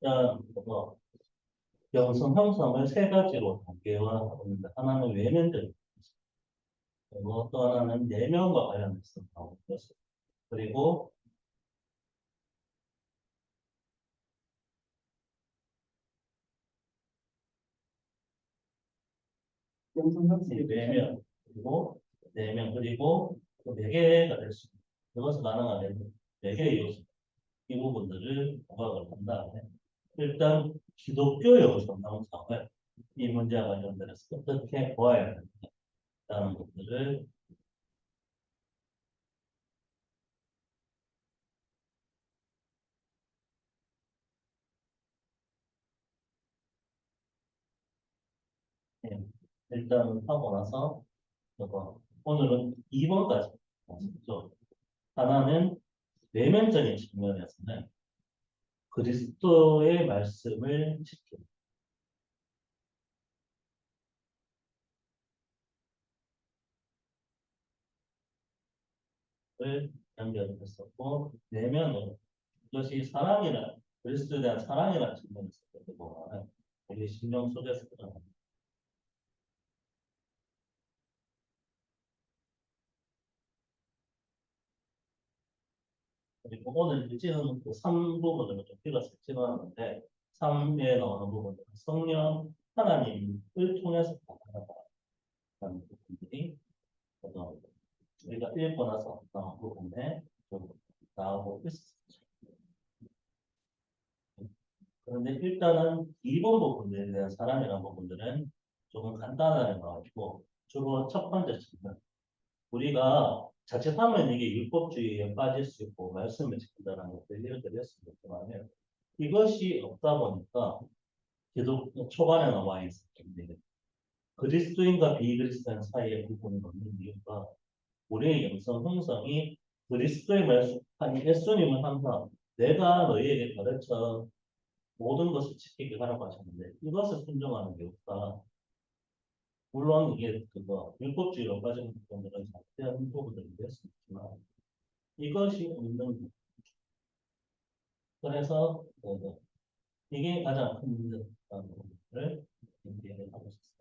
일단 영성 형성을 세 가지로 단계화하고 있는데 하나는 외면적, 그리고 또 하나는 내면과 관련해서 나오는 것을, 그리고 영성 형성이 외면, 그리고 내면, 그리고 또 네 개가 될 수 있는 그것을 가능하면 네 개의 요소, 이 부분들을 부각을 한 다음에 일단 기독교 영성 형성을 이 문제와 관련돼서 어떻게 보아야 된다는 것들을 예, 일단 하고 나서 오늘은 2번까지 죠. 하나는 내면적인 측면에서는 그리스도의 말씀을 지키는 걸 연결했었고, 내면은 이것이 사랑이라 그리스도에 대한 사랑이라는 측면에서 보면 우리 신령 속에서 드러납니다. 그리고 오늘 이제는 그 3부분을 좀 빌어서 찍어놨는데 3에 나오는 부분은 성령 하나님을 통해서 나타나는 부분들이 우리가 읽고 나서 나온 부분에 좀 나오고 있습니다. 그런데 일단은 2번 부분에 대한 사랑이라는 부분들은 조금 간단하게 나와있고, 주로 첫 번째 측면, 우리가 자칫하면 이게 율법주의에 빠질 수 있고 말씀을 지킨다는 것들 이렇게 됐으면 좋겠지만 이것이 없다 보니까 기독 초반에 나와 있었는데 그리스도인과 비그리스도인 사이의 부분이 없는 이유가 우리의 영성 형성이 그리스도의 말씀, 아니 예수님은 항상 내가 너희에게 가르쳐 모든 것을 지키게 하라고 하셨는데 이것을 순종하는 게 없다. 물론 이게 율법주의로 빠진 부분들은 잘못된 부분들이 될 수 있지만 이것이 없는 거. 그래서 이게 가장 큰 문제라는 부분을 얘기를 하고 싶습니다.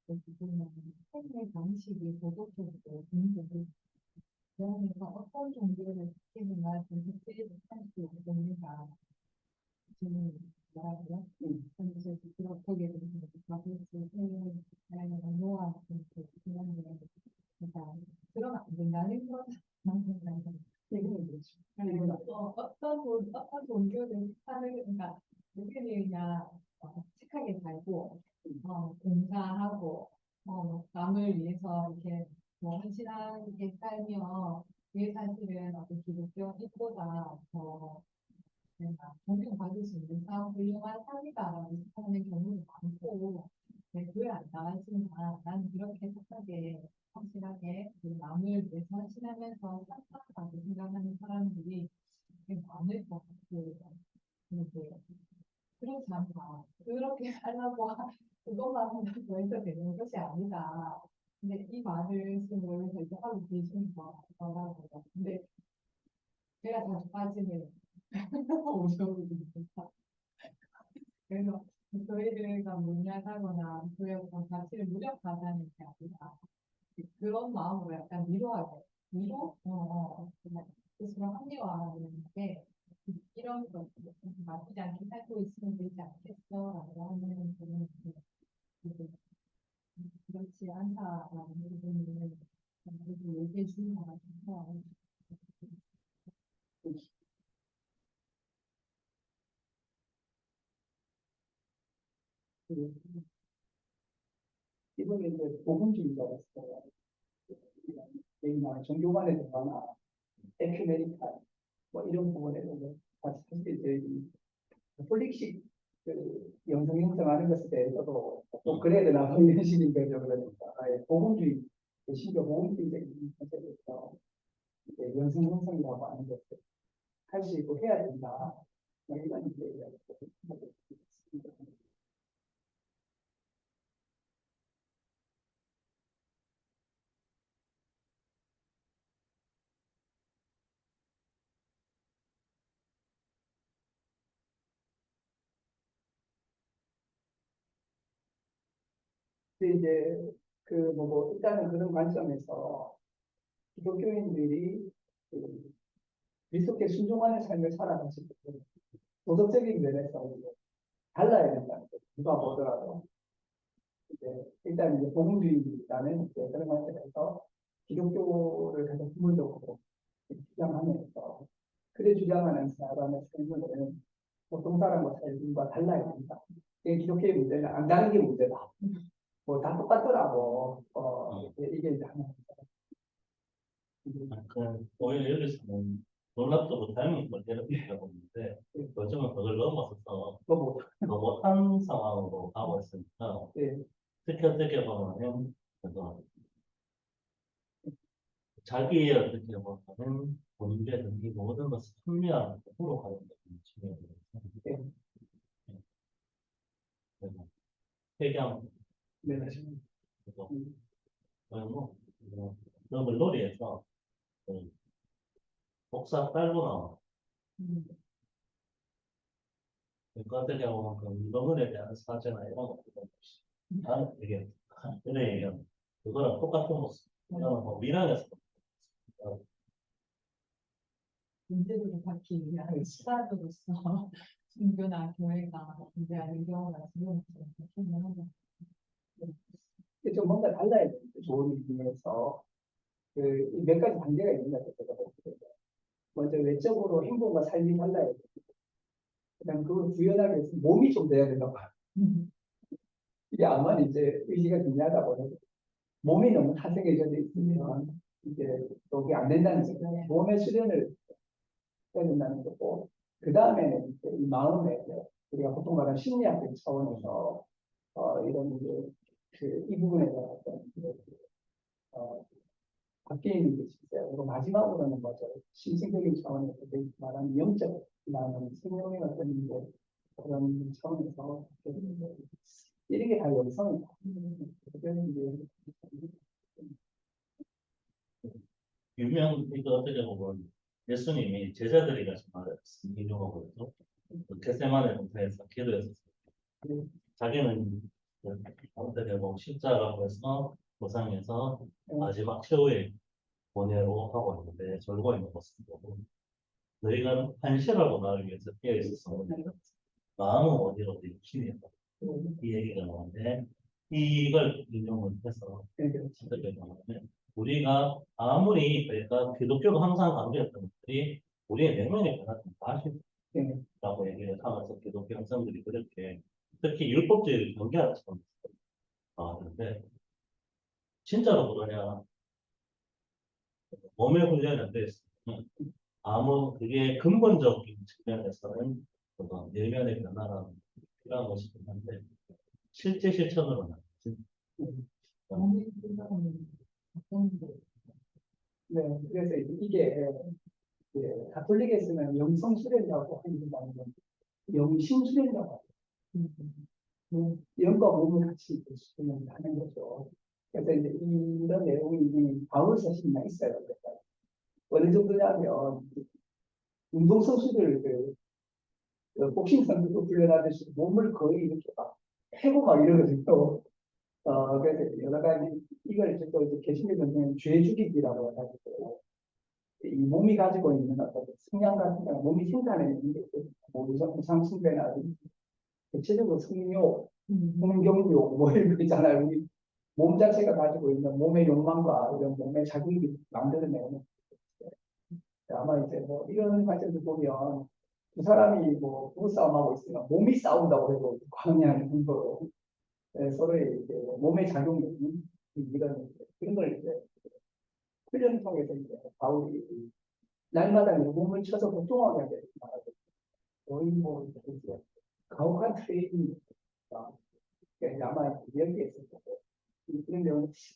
그래서 보면 생활 방식이 도덕적이고 공부를 그러면서 어떤 종교를 지키는가 선택지를 할수 없습니다. 지금 뭐라고요? 현재 거기에 대해서 가보스 다양한 노아 같은 그런 게 그러니까 그러면 안 된다는 건 지금 어떤 종교를 하는 그러니까 우리는 그냥 착하게 살고 봉사하고 남을 위해서 이렇게 뭐 헌신하게 살며 그게 사실은 어떤 기독교 뜻보다 더 존경받을 수 있는 훌륭한 삶이다라고 생각하는 경우도 많고 교회 안 나가지만 나는 그렇게 착하게 확실하게 그 남을 위해서 헌신하면서 싹싹하게 생각하는 사람들이 되게 많을 것 같고 근데 그렇지 않다. 그렇게 하려고 그것만 한다고 해서 되는 것이 아니다. 근데 이 말을 지금 이제 하고 계신 거라고. 근데 제가 자주 빠지는 오셔입니다. 그래서 교회가 문의하거나 교회 어떤 가치를 무력화하는 게 아니라 그런 마음으로 약간 위로하고 위로 스스로 합리화하는 게 이런 것 나쁘지 않게 살고 있으면 되지 않겠어라고 하는 그런 그렇지 않다라는 부분을 얘기해 주는 것 같아서 이번에 이제 복음주의가 있어요. 종교 간의 대화나 에큐메니칼 뭐 이런 부분에서 사실 저희 폴릭식 영성 형성하는 것에 대해서도 좀 그래야 되나 뭐 이런 식인 거죠. 그러니까 복음주의 신교 복음주의적인 컨셉에서 영성 형성이라고 하는 것을 할 수 있고 해야 된다. 뭐 이런 이제 이야기를 하고 있습니다. 근데 이제 뭐 일단은 그런 관점에서 기독교인들이 그 그리스도께 순종하는 삶을 살아가실 때 도덕적인 면에서 이제 달라야 된다는 거죠. 누가 보더라도 이제 일단 이제 복음주의라는 이제 그런 관점에서 기독교를 가장 근본적으로 주장하면서 그래 주장하는 사람의 삶은 보통 사람과 삶과 달라야 된다. 이게 기독교의 문제는 안 다른 게 문제다. 뭐 다 똑같더라고. 이게 이제 하나. 오히려 여기서는 놀랍도록 닮은 걸 괴롭히려고 했는데 요즘은 그걸 넘어서서 뭐, 더 못한 상황으로 가고 있으니까 예, 특히 어떻게 보면 그래서 자기의 어떻게 보면 본인되는 이 모든 것을 합리화하는 쪽으로 가는 게 중요해요. 예, 그래서 회개하면 네, 그래서 뭐 물놀이에서 그 복사 깔고 나와. 음. 그러니까 어떻게 보면 그 운동에 대한 사제나 이런 것들 나는 되게 그래 얘기하면 그거랑 똑같은 모습. 이거는 뭐 밀항에서 문제들을 받기 위한 시간으로서 종교나 교회가 존재하는 경우가 지금 그렇게 하죠. 좀 뭔가 달라야 돼요. 좋은 의미에서 몇 가지 단계가 있는 것 같아요. 먼저 외적으로 행동과 삶이 달라야 돼요. 그다음 그걸 구현하기 위해서 몸이 좀 돼야 된다고 봐요. 이게 아마 이제 의지가 중요하다고 해요. 몸이 너무 탄생해져 있으면 이제 그게 안 된다는 거죠. 몸의 수련을 해야 된다는 거고, 그 다음에는 이제 이 마음에 우리가 보통 말하는 심리학적 차원에서 이런 이제 이 부분에 대한 어떤 어, 바뀌는 것이 있어요. 그리고 마지막으로는 뭐죠? 신체적인 차원에서 말하는 영적, 나는 생명의 어떤 이제 그런 차원에서 이런 게 다 영성이다. 그래서 이제 유명 이거 어떻게 보면 예수님이 제자들이 같이 말했습니다. 이용하고 그 겟세마네 동산에서 기도했었어요. 자기는 어떻게 보면 십자가로 해서 보상해서 마지막 최후의 번외로 하고 있는데 절고 있는 모습이고 너희가 한시라고 나를 위해서 깨어 있어서 마음은 어디로 힘이 있다. 이 얘기가 나오는데 이걸 인용을 해서 어떻게 보면 우리가 아무리 그러니까 기독교가 항상 강조했던 것들이 우리의 내면의 변화를 다 실수라고 얘기를 하면서 기독교 형성들이 그렇게 특히 율법주의를 경계하는 것처럼 나왔는데 진짜로 그러냐 몸의 훈련이 안 되어 있으면 아무 그게 근본적인 측면에서는 어떤 내면의 변화가 필요한 것이긴 한데 실제 실천으로는 몸이 끝나면 어떤 게 네, 그래서 이게 가톨릭에서는 영성 수련이라고 하는 게 아니고 영신 수련이라고 하죠. 영과 몸을 같이 수련하는 거죠. 그래서 이제 이런 내용이 바울 서신에 있어요. 그래서 어느 정도냐면 운동 선수들 복싱 선수도 훈련하듯이 몸을 거의 이렇게 막 패고 막 이러거든요. 그래서 여러 가지 이걸 또 이제 개신교 전쟁은 죄 죽이기라고 해가지고 이 몸이 가지고 있는 어떤 성향 같은 거 몸이 생산해내는 게 있어요. 뭐 무상숭배나 대체적으로 성욕, 성경욕 뭐 이런 거 있잖아요. 우리 몸 자체가 가지고 있는 몸의 욕망과 이런 몸의 자극이 만들어내는 아마 이제 뭐 이런 관점에서 보면 두 사람이 뭐 부부싸움하고 있으면 몸이 싸운다고 해도 광야하는 정도로 서로의 이제 몸의 작용이 이런 그런 걸 이제 훈련을 통해서 이제 바울이 날마다 내 몸을 쳐서 고통하게 하게 말하고 거의 뭐 이제 가혹한 트레이닝이다. 아마 여기에 있을 거고 그런데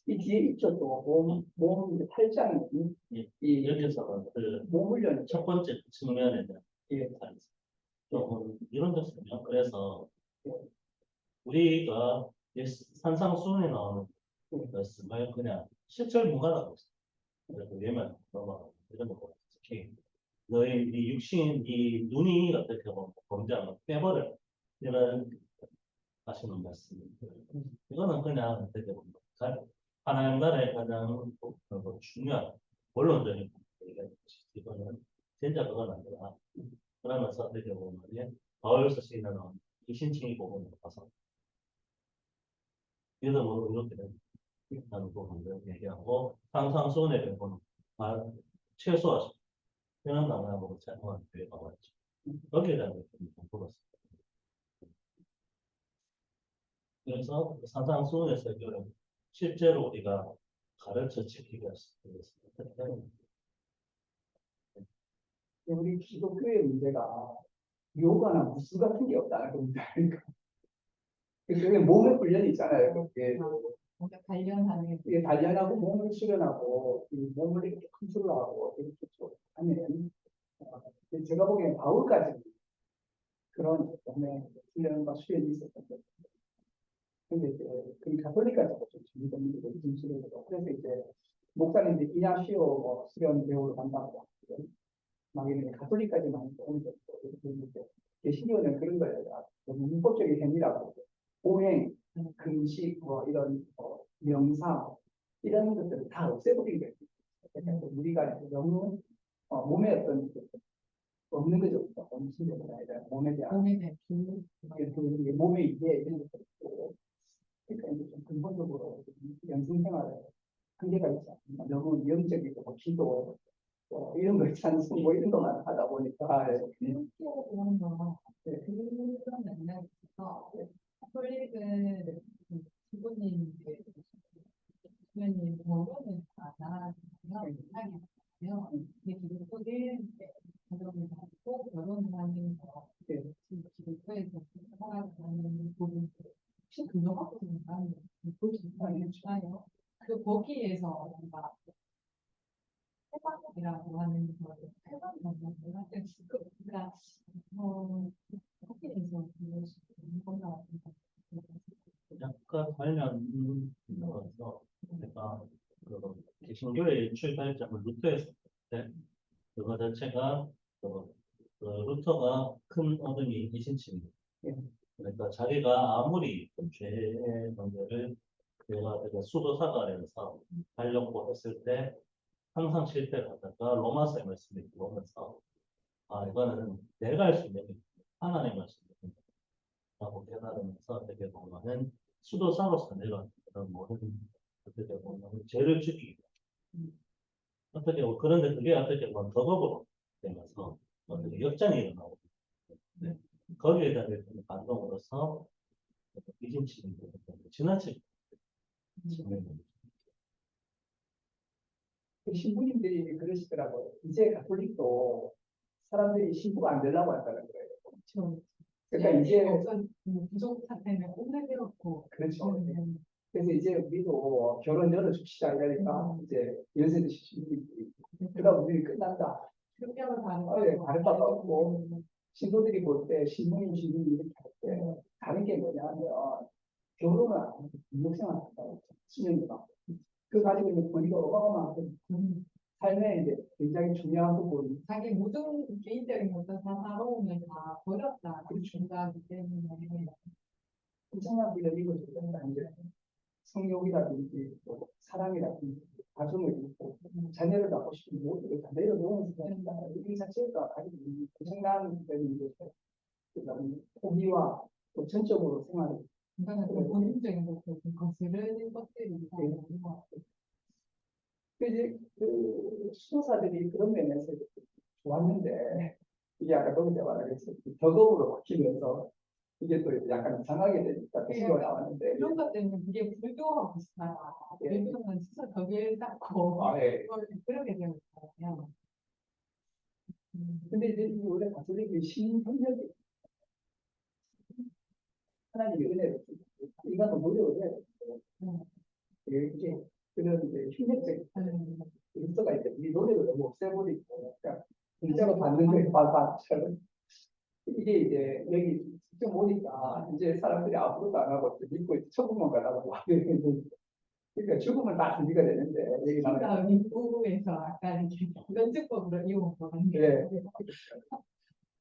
이 뒤에 있죠 또몸 팔짱이 이 여기서 그 몸 훈련 첫 번째 측면에 대한 예. 조금 이론적이면 그래서 우리가 이 산상수훈에 나오는 말씀을 그냥 실절 무관하고 있어요. 그래서 예면 넘어가고 이런 거 특히 너희 이 육신 이 눈이 어떻게 보면 범죄하면 빼버려 이런 하시는 말씀. 이거는 그냥 어떻게 보면 하나님 나라의 가장 중요한 본론적인 얘기가 이거는 진짜 그건 아니라 그러면서 어떻게 보면 바울서 시인하는 이신칭의 부분을 봐서 믿음으로 이렇게 하는 부분을 얘기하고 항상 손해 부분은 최소화시켜 이런 방향으로 생각하는 게 나왔죠. 거기에 대한 것좀 물었습니다. 그래서 상상 수훈의 설교를 실제로 우리가 가르쳐 지키기 위해서 우리 기독교의 문제가 요가나 무술 같은 게 없다는 겁니다. 그게 몸에 훈련이 있잖아요. 그게 뭔가 단련하는 이게 단련하고 몸을 수련하고 이 몸을 이렇게 컨트롤하고 이렇게 좀 하면 제가 보기엔 바울까지 그런 몸의 훈련과 수련이 있었던 거예요. 근데 이제 그 가톨릭까지도 좀 준비된 게 진실이고 그래서 이제 목사님들 이냐시오 뭐 수련 배우러 간다고 막 이런 가톨릭까지 많이 오는 거 이렇게 있는데 개신교는 그런 거예요. 문법적인 행위라고 오행, 금식 뭐 이런 명사 이런 것들을 다 없애버린 거예요. 그러니까 우리가 너무 몸에 어떤 없는 거죠. 없는 신경이 아니라 몸에 대한 몸에 대한 기능, 몸의 이해 이런 것들 있고 그러니까 이제 좀 근본적으로 연승생활에 한계가 있지 않나. 너무 영적이고 뭐 기도 이런 걸 찬송 뭐 이런 것만 하다 보니까 그런 거, 그런 맥락이 있어서 카톨릭은 부모님, 부모님 결혼을 안 하잖아요. 근데 기독교는 가정을 갖고 결혼을 하는 거, 기독교에서 살아가는 부분, 혹시 그거 갖고 있나요? 그것이 있나요? 그 거기에서 뭔가 해방이라고 하는 거를 해방이라고 그러니까 거기에서 무엇이 건가 같은 약간 관련해서 제가 그 개신교의 출발점을 루터에서 때 그거 자체가 루터가 큰 어둠이 이신칭입니다. 그러니까 자기가 아무리 죄의 문제를 내가 수도 사과해서 하려고 했을 때 항상 실패를 하다가 로마서의 말씀을 보면서 이거는 내가 할 수 있는 게 하나님의 말씀이 라고 깨달으면서 어떻게 보면은 수도사로서 내가 그런 모든 어떻게 보면 죄를 죽이고 어떻게 보면 그런데 그게 어떻게 보면 덕업으로 되면서 어떻게 역전이 일어나고 네. 거기에 대한 반동으로서 이진치는 지나치게 신부님들이 그러시더라고요. 이제 가톨릭도 사람들이 신부가 안 되려고 한다는 거예요. 그렇죠. 그러니까 이제 어떤 부족 사태는 오래되었고 그렇죠. 그래서 이제 우리도 결혼 열어줍시다 이러니까 이제 연세대 신부님들이 그다음 우리 끝난다. 뼈를 다를 바가 없고 신도들이 볼 때 신부님이 이렇게 할 때 다른 게 뭐냐면 결혼을 안 하고 인력생활 한다고 신령이가 그 가지고 있는 권위가 어마어마하거든요. 삶에 이제 굉장히 중요한 부분. 자기 모든 개인적인 어떤 사사로움을 다 버렸다. 생각하기 때문에 엄청난 비전이 이루어진다. 이제 성욕이라든지 또 사랑이라든지 가정을 잃고 자녀를 낳고 싶은 모두를 다 내려놓으면서 된다. 이 자체가 가지고 있는 엄청난 이제 포기와 또 전적으로 생활을 그러니까 본인적인 것들 거스르는 것들이 있는 것 같아요. 이제 그 수도사들이 그런 면에서 좋았는데 이게 아까 거기서 말하겠죠. 덕업으로 바뀌면서 이게 또 약간 이상하게 되니까 비교가 나왔는데 그런 것 때문에 이게 불교와 비슷하다. 불교는 진짜 덕을 쌓고 그렇게 되는 거예요. 근데 이제 원래 가톨릭이 신협력이 하나님의 은혜를 주고 이건 노력을 해야 돼요. 이게 그런 이제 협력적인 요소가 있대. 이 노력을 너무 없애버리고 그러니까 공짜로 받는 거에 받아처럼 이게 이제 여기 직접 오니까 이제 사람들이 아무것도 안 하고 믿고 천국만 가려고 그러니까 죽으면 다 준비가 되는데 여기 나면 그러니까 미국에서 아까 이렇게 면접법으로 이용 거같요 예.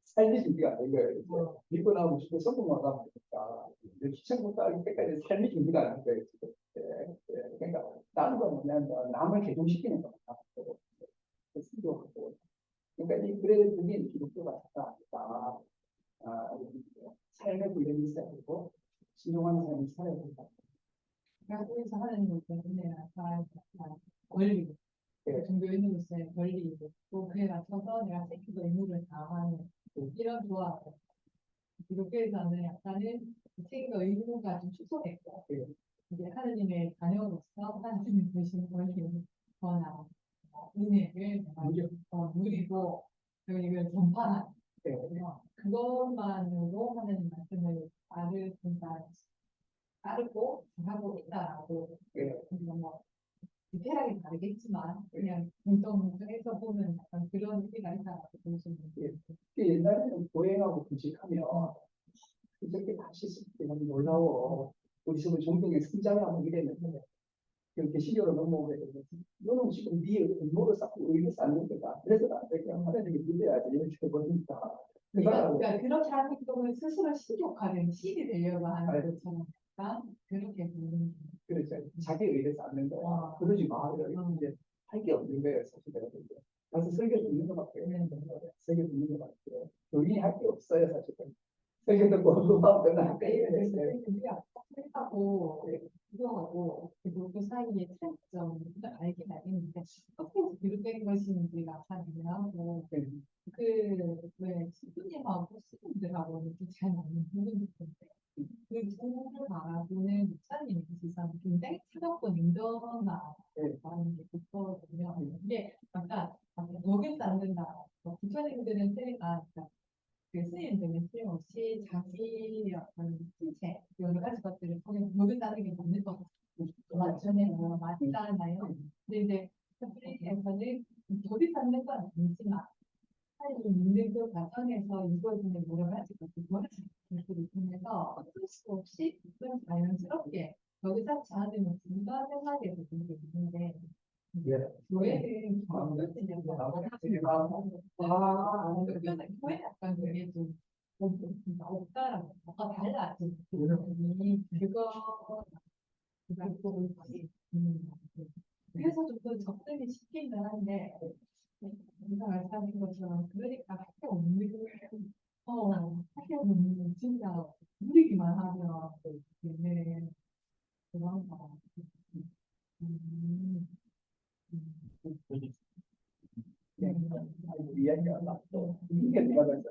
삶의 준비가 안 된 거예요. 이제. 믿고 나면 죽고 천국만 가면 되니까 천국 갈 때까지 삶의 준비가 안 된 거예요. 지금. 그러니까 다른 건 뭐냐면 남을 개종시키는 거다. 신교하고. 그러니까 이 그래 그게 기독교가 아니다. 삶의 훈련이 있어야 되고 신용하는 삶이 살아야 된다. 그래서 하는 것 때문에 약간 권리, 예. 종교인으로서의 권리이고 또 그에 맞춰서 내가 책임도 의무를 다하는 이런 조합. 기독교에서는 약간은 책임과 의무가 좀 축소됐고 예. 이제 하느님의 자녀로서 하느님이 주신 권리거나 은혜를 누리고 그리고 이걸 전파하는 예. 그것만으로 하는 말씀을 따르고 하고 있다라고 예. 뭐 디테일하게 다르겠지만 그냥 공정에서 보면 약간 그런 의미가 있다라고 보시면 돼요. 옛날에는 보행하고 부직하면 이렇게 다시 너무 놀라워. 우리 집은 종종의 승장하고 이랬는데 이렇게 시료로 넘어오게 되면 너는 지금 네 음모를 쌓고 의를 쌓는 거다. 그래서 안 되게 하나님께 믿어야지 이렇게 해버리니까. 그러니까 그렇게 하는 행동을 스스로 신격화된 신이 되려고 하는 것처럼 약간 그렇게 보는 그렇죠. 자기 의를 쌓는 거야. 그러지 마. 이제 할 게 없는 거예요. 사실 내가 볼 때. 가서 설교 듣는 것밖에 설교 듣는 것밖에 교인이 할 게 없어요. 사실은. 설교 듣고 헌금하고 끝날 때. 하고 그거하고 그리고 그 사이의 차이점을 알긴 알겠는데 어떻게 그렇게 된 것인지가 잘 애매하고 그왜 신부님하고 스님들하고는 좀 잘 맞는 부분이 있는데 그 부분을 바라보는 목사님이 사실상 굉장히 차갑고 냉정하다는 게 있거든요. 이게 약간 벽에 쌓는다. 부처님들은 때가 그 스님들은 틀림없이 자기 어떤 신체 여러 가지 것들을 통해서 벽을 쌓는 게 맞는 것 같아요. 전에는 맞잖아요. 근데 이제 스님에서는 벽을 쌓는 건 아니지만 삶을 믿는 그 과정에서 이루어지는 여러 가지 것들을 통해서 어쩔 수 없이 좀 자연스럽게 벽을 쌓지 않으면 중간생활에 되는 게 있는데 교회는 교회는 교회 약간 그게 좀 없다라고 뭔가 달라 그거 그래서 좀 접근이 쉽기는 한데 우리가 말씀하신 것처럼 그러니까 할 게 없는 할 게 없는 진짜 누리기만 하면 되게 그런 거 이야기가 나또 이게 누가 됐어.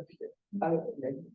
다른 이야기.